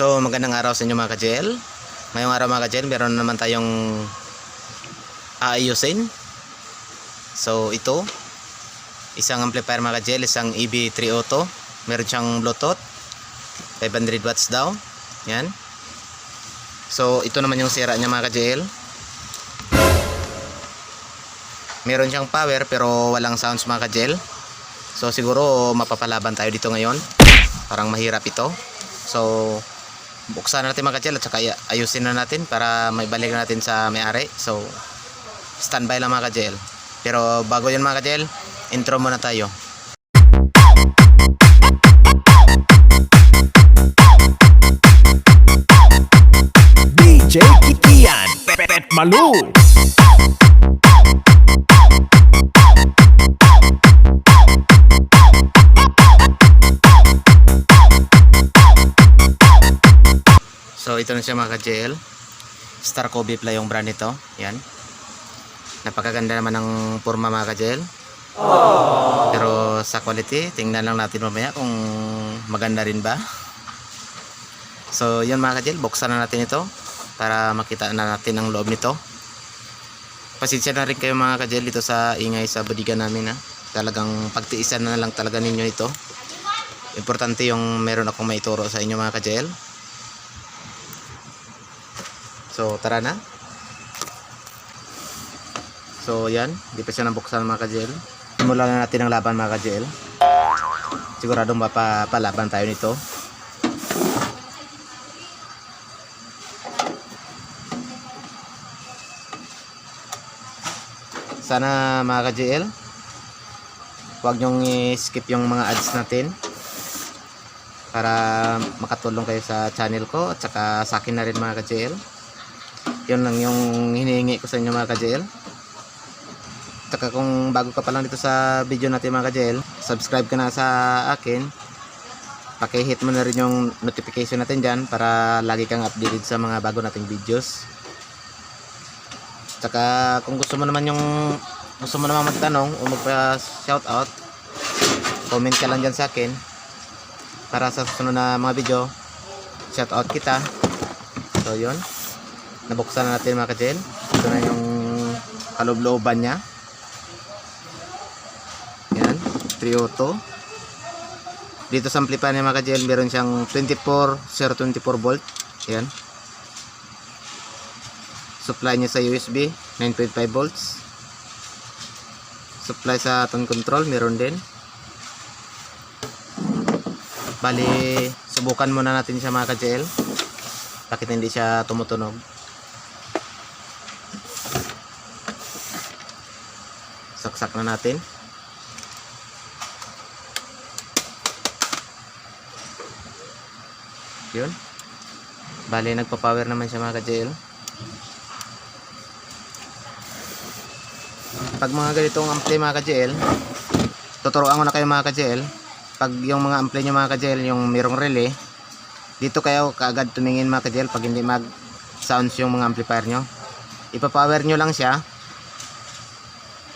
So magandang araw sa inyo mga ka-JL. Ngayong araw mga ka-JL, meron naman tayong aayusin. So ito, isang amplifier mga ka-JL, isang EB3 Auto. Meron siyang Bluetooth, 500 watts daw. Yan. So ito naman yung sira niya mga ka-JL. Meron siyang power pero walang sounds mga ka-JL. So siguro mapapalaban tayo dito ngayon. Parang mahirap ito. So buksan natin mga ka-JL at saka ayusin na natin para may balik natin sa may-ari. So standby lang mga ka-JL. Pero bago yun mga ka-JL, intro muna tayo. DJ Kikian, Pet Malu. So ito na siya mga ka-JL. Star Kobe Play yung brand nito. Yan. Napakaganda naman ng forma mga ka-JL. Pero sa quality, tingnan lang natin mamaya kung maganda rin ba. So yun mga ka-JL, buksan na natin ito para makita na natin ang loob nito. Pasensya na rin kayo mga ka-JL dito sa ingay sa bodiga namin ha. Talagang pagtiisan na lang talaga ninyo ito. Importante yung meron akong maituro sa inyo mga ka-JL. So tara na. So yan, di pa siya nabuksan mga ka-JL. Simulan na natin ang laban mga ka-JL. Siguradong mapapalaban tayo nito. Sana mga ka-JL, huwag nyong i-skip yung mga ads natin para makatulong kayo sa channel ko at saka sa akin na rin mga ka-JL. Yun lang yung hinihingi ko sa inyo mga ka-JL. Saka kung bago ka pa lang dito sa video natin mga ka-JL, subscribe ka na sa akin. Paki-hit mo na rin yung notification natin dyan para lagi kang updated sa mga bago nating videos. Saka kung gusto mo naman magtanong o magpa-shoutout, comment ka lang dyan sa akin para sa susunod na mga video shoutout kita. So yun, nabuksan na natin mga ka-JL. Ito na yung kaloob-looban nya. Yan, 3 Auto. Dito sa amplifier niya mga ka-JL, meron siyang 24 volt. Yan. Supply niya sa USB 9.5 volts. Supply sa tone control meron din. Bali, subukan muna natin siya mga ka-JL. Bakit hindi siya tumutunog? Saksak na natin. Yun. Bali, nagpa-power naman siya mga ka-JL. Pag mga ganitong ampli mga ka-JL, tuturuan ko na kayo mga ka-JL. Pag yung mga ampli nyo mga ka-JL, yung mayroong relay, dito kayo kaagad tumingin mga ka-JL pag hindi mag sounds yung mga amplifier nyo. Ipapower nyo lang siya.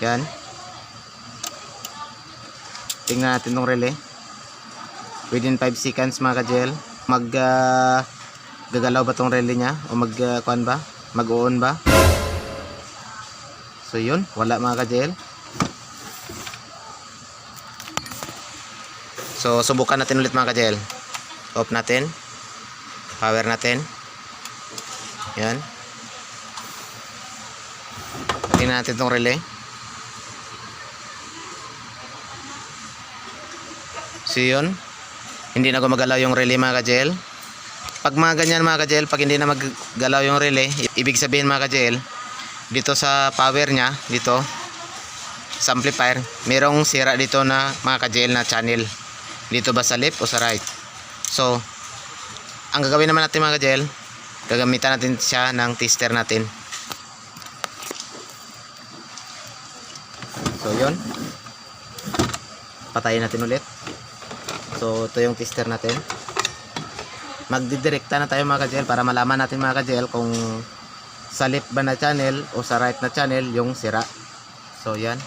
Yan. Tingnan natin tong relay. Within 5 seconds mga ka-JL, gagalaw ba tong relay nya o kuan ba? Mag-on ba? So yun, wala mga ka-JL. So subukan natin ulit mga ka-JL. Off natin. Power natin. Yan. Tingnan natin tong relay. So yun, hindi na gumagalaw yung relay mga ka-JL. Pag mga ganyan mga ka-JL, pag hindi na maggalaw yung relay, ibig sabihin mga ka-JL, dito sa power nya, dito sa amplifier, merong sira dito na mga ka-JL na channel. Dito ba sa left o sa right? So ang gagawin naman natin mga ka-JL, gagamitan natin siya ng tester natin. So yun, patayin natin ulit. So ito yung tester natin. Magdidirekta na tayo mga ka-JL para malaman natin mga ka-JL kung sa left ba na channel o sa right na channel yung sira. So yan.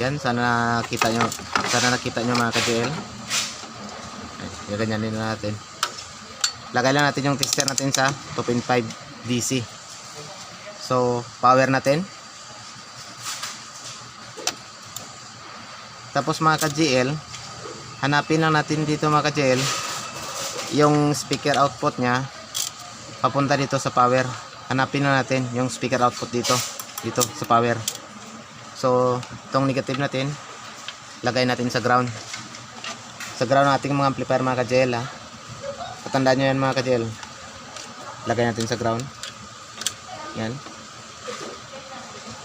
Yan, sana nakita nyo mga ka-JL. Gaganyanin na natin. Lagay lang natin yung tester natin sa 2.5 DC. So, power natin. Tapos mga ka-GL, hanapin lang natin dito mga ka-GL yung speaker output nya papunta dito sa power. Hanapin lang natin yung speaker output dito sa power. So, itong negative natin lagay natin sa ground. Sa ground natin mga amplifier mga ka-GL ha. Patandaan nyo yan mga ka-GL. Lagay natin sa ground. Yan.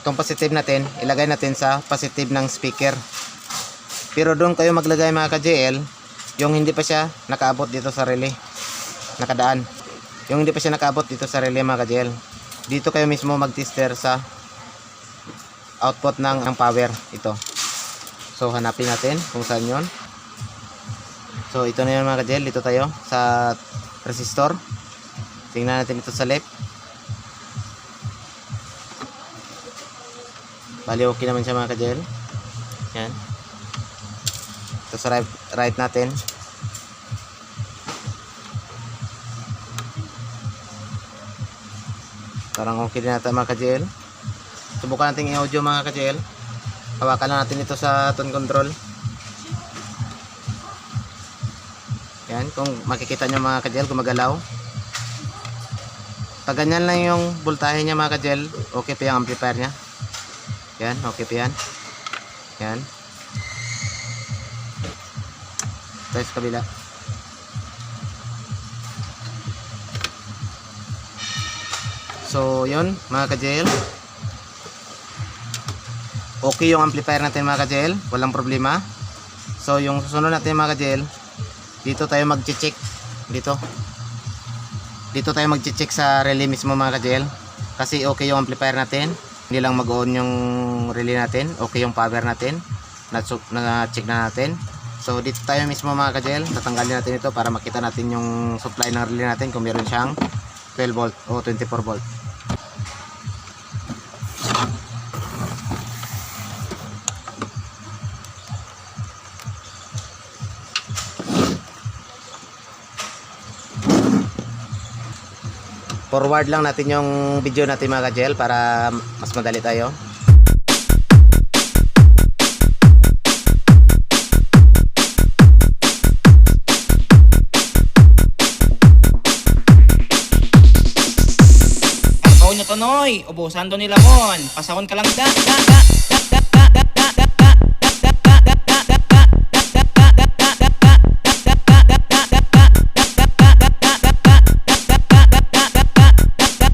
Itong positive natin, ilagay natin sa positive ng speaker. Pero doon kayo maglagay mga ka-GL, yung hindi pa siya nakaabot dito sa relay. Nakadaan. Yung hindi pa siya nakaabot dito sa relay mga ka-GL. Dito kayo mismo mag-tester sa output ng power. Ito. So hanapin natin kung saan yun. So ito na yun mga ka-GL. Dito tayo sa resistor. Tingnan natin ito sa left. Bali okay naman siya mga ka-GL. Yan. Ito sa right natin. Parang okay din natin mga ka-GL. Subukan natin i-audio mga ka-GL. Hawakan lang natin ito sa tone control. Yan, kung makikita nyo mga ka-GL, gumagalaw. Pag ganyan lang yung voltahe nya mga ka-GL, okay pa yung amplifier nya. Yan, okay pa yan. Yan. Tayo sa kabila. So, yun mga ka-GL. Okay yung amplifier natin mga ka-GL. Walang problema. So, yung susunod natin mga ka-GL, dito tayo mag-check. Dito tayo mag-check sa relay mismo mga ka-GL. Kasi okay yung amplifier natin. Hindi lang mag-on yung relay natin. Okay yung power natin. Na-check na natin. So dito tayo mismo mga ka-GL. Tatanggalin natin ito para makita natin yung supply ng relay natin kung meron siyang 12 volt o 24 volt. Forward lang natin yung video natin mga ka-GL para mas madali tayo. Ako nyo to noy, ubusan to nila mon. Pasahon ka lang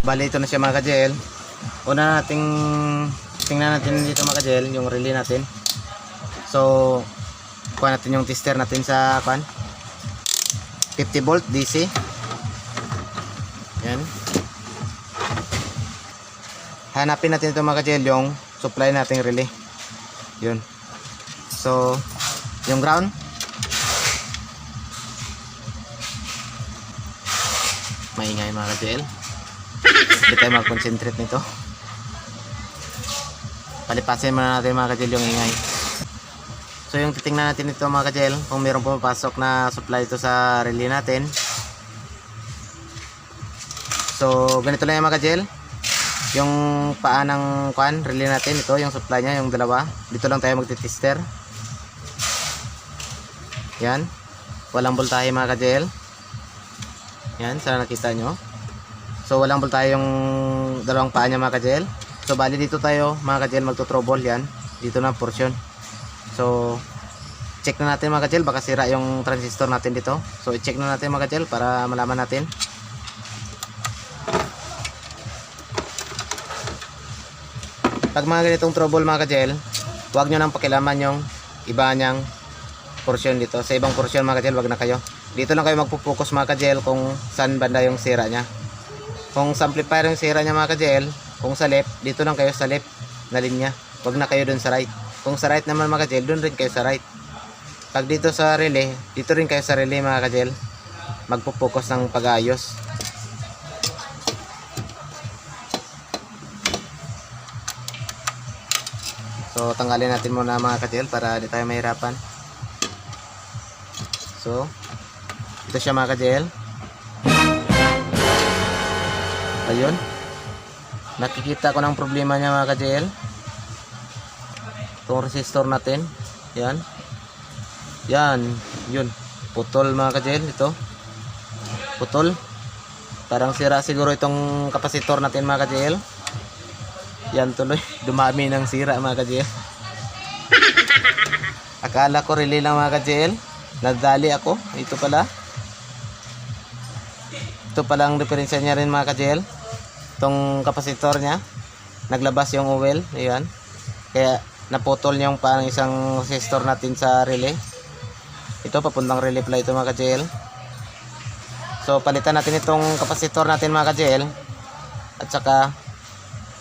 Bali ito na siya mga ka-GL. Una nating tingnan natin dito mga ka-GL yung relay natin. So kuha natin yung tester natin sa 50 volt DC. Yan. Hanapin natin ito mga ka-GL yung supply nating relay. Yun. So yung ground. Maingay mga ka-GL. Hindi tayo mag-concentrate nito. Palipasin muna natin mga ka-GL yung ingay. So yung titingnan natin ito mga ka-GL, kung mayroong pumapasok na supply ito sa relay natin. So ganito lang yung mga ka-GL. Yung paa ng relay natin, ito yung supply nya, yung dalawa. Dito lang tayo magti-tester. Yan. Walang voltahe mga ka-GL. Yan, sana nakita nyo. So walang voltahe yung dalawang paa niya mga ka-GL. So bali dito tayo mga ka-GL magto-trouble yan. Dito na portion. So check na natin mga ka-GL, baka sira yung transistor natin dito. So i-check na natin mga ka-GL para malaman natin. Pag mga ganitong trouble mga ka-GL, huwag nyo nang pakilaman yung iba niyang portion dito. Sa ibang portion mga ka-GL, wag na kayo. Dito lang kayo magpo-focus mga ka-GL kung saan banda yung sira niya. Kung sa amplifier yung sira niya mga ka-GL, kung sa left, dito lang kayo sa left na linya. Huwag na kayo dun sa right. Kung sa right naman mga ka-GL, dun rin kayo sa right. Pag dito sa relay, dito rin kayo sa relay mga ka-GL. Magpo-focus ng pag-aayos. So tanggalin natin muna mga ka-GL para di tayo mahirapan. So ito siya mga ka-JL. Ayun. Nakikita ko ng problema niya mga ka-JL. Itong resistor natin. Yan. Yan. Yun. Putol mga ka-JL. Ito. Putol. Parang sira siguro itong kapasitor natin mga ka-JL. Yan tuloy. Dumami ng sira mga ka-JL. Akala ko relay lang mga ka-JL. Nadali ako. Ito pala. Ito pala ang diferensya niya rin mga ka-JL. Itong kapasitor niya. Naglabas yung oil. Ayan. Kaya naputol niya yung parang isang resistor natin sa relay. Ito papuntang relay pala ito mga ka-JL. So palitan natin itong kapasitor natin mga ka-JL. At saka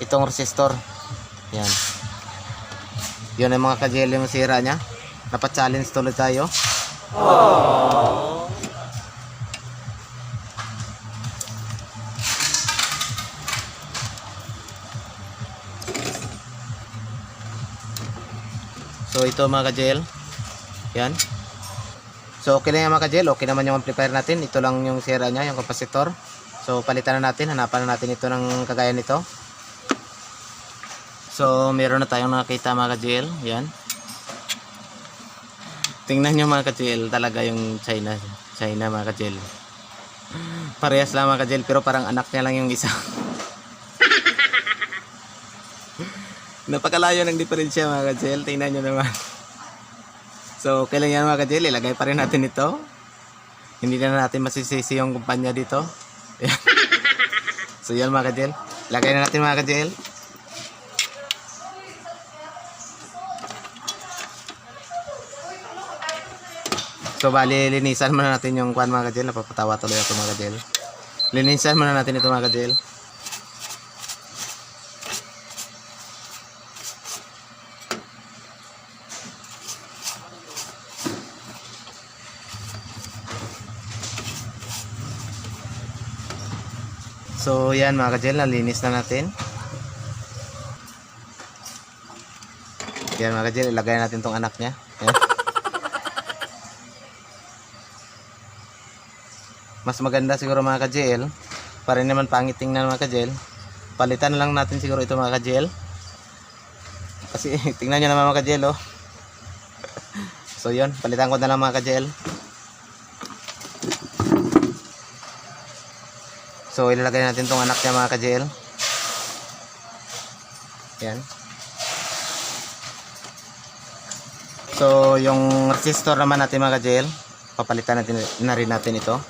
itong resistor. Yan. Yun ang mga ka-JL yung sira niya. Napa-challenge tuloy tayo. So ito mga ka-JL. Yan. So okay lang yan mga ka-JL. Okay naman yung amplifier natin. Ito lang yung sira niya, yung kapasitor. So palitan na natin. Hanapan na natin ito ng kagaya nito. So meron na tayong nakita mga ka-JL. Yan. Tingnan nyo mga ka-JL. Talaga yung China mga ka-JL. Parehas lang mga ka-JL. Pero parang anak niya lang yung isa. Napakalayo ng diferensya mga ka-JL. Tingnan nyo naman. So okay lang yan mga ka-JL. Ilagay pa rin natin ito. Hindi na natin masisisi yung kumpanya dito. So yan mga ka-JL. Ilagay na natin mga ka-JL. So bali linisan muna natin yung kuan mga ka-JL. Napapatawa tuloy ako mga ka-JL. Linisan muna natin ito mga ka-JL. So yan mga ka-JL, nalinis na natin. Yan mga ka-JL, ilagay natin tong anak niya. Yan. Mas maganda siguro mga ka-JL. Para naman pangit tingnan mga ka-JL. Palitan na lang natin siguro ito mga ka-JL. Kasi tingnan nyo naman mga ka-JL oh. So yun, palitan ko na lang mga ka-JL. So ilalagay natin tong anak niya mga ka-JL. Yan. So yung resistor naman natin mga ka-JL, papalitan natin na rin natin ito.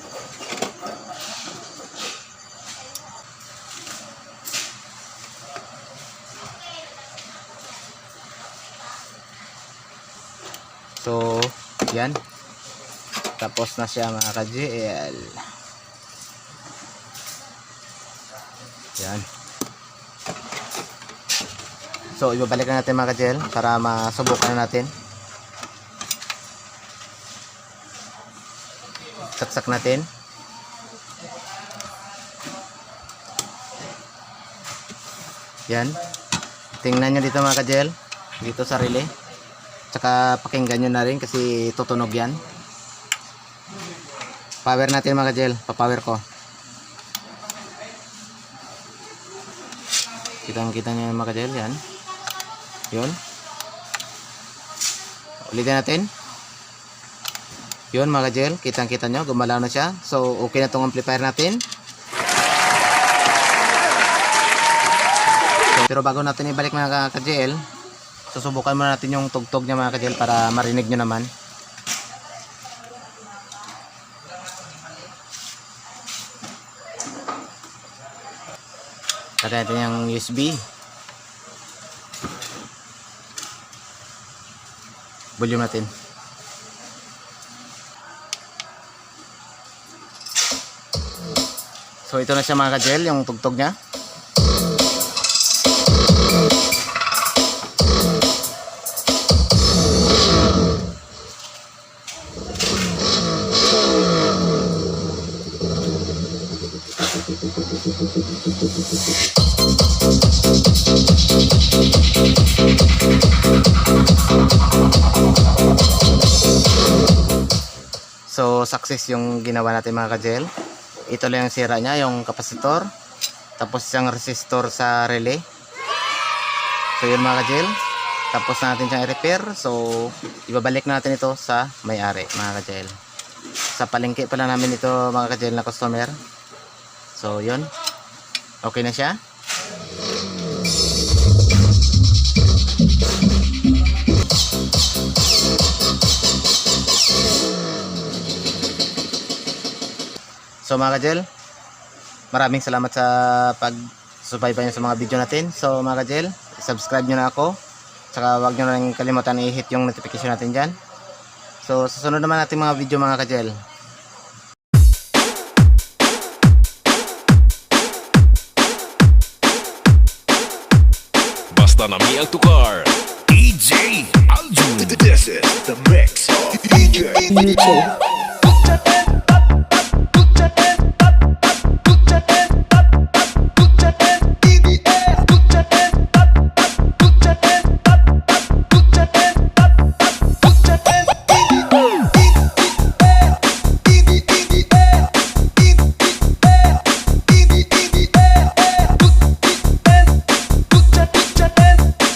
So yan. Tapos na siya mga ka-JL. Yan. So ibabalikan natin mga ka-JL para masubukan na natin. Saksak natin. Yan. Tingnan nyo dito mga ka-JL. Dito sa relay. Tsaka pakinggan nyo na rin kasi tutunog yan. Power natin mga ka-JL. Pa-power ko. Kitang-kita nyo yung mga ka-JL. Yan. Yun. Ulitin natin. Yun mga ka-JL. Kitang-kita nyo. Gumalaw na siya. So okay na tong amplifier natin. So, pero bago natin ibalik mga ka-JL, susubukan muna natin yung tugtog niya mga ka-JL para marinig nyo naman. Lagyan natin yung USB. Volume natin. So ito na siya mga ka-JL, yung tugtog niya. So success yung ginawa natin mga ka-gel. Ito lang yung sira niya, yung kapasitor. Tapos yung resistor sa relay. So yun mga ka-gel. Tapos natin siyang i-repair. So ibabalik natin ito sa may-ari mga ka-gel. Sa palengke pala namin ito mga ka-gel na customer. So yun. Okay na siya. So mga ka-gel, maraming salamat sa pag-subaybay nyo sa mga video natin. So mga ka-gel, subscribe nyo na ako. Saka huwag nyo na rin kalimutan i-hit yung notification natin dyan. So susunod naman natin mga video mga ka-gel. Basta na mi ang tukar. DJ Aljun. This is the mix of DJ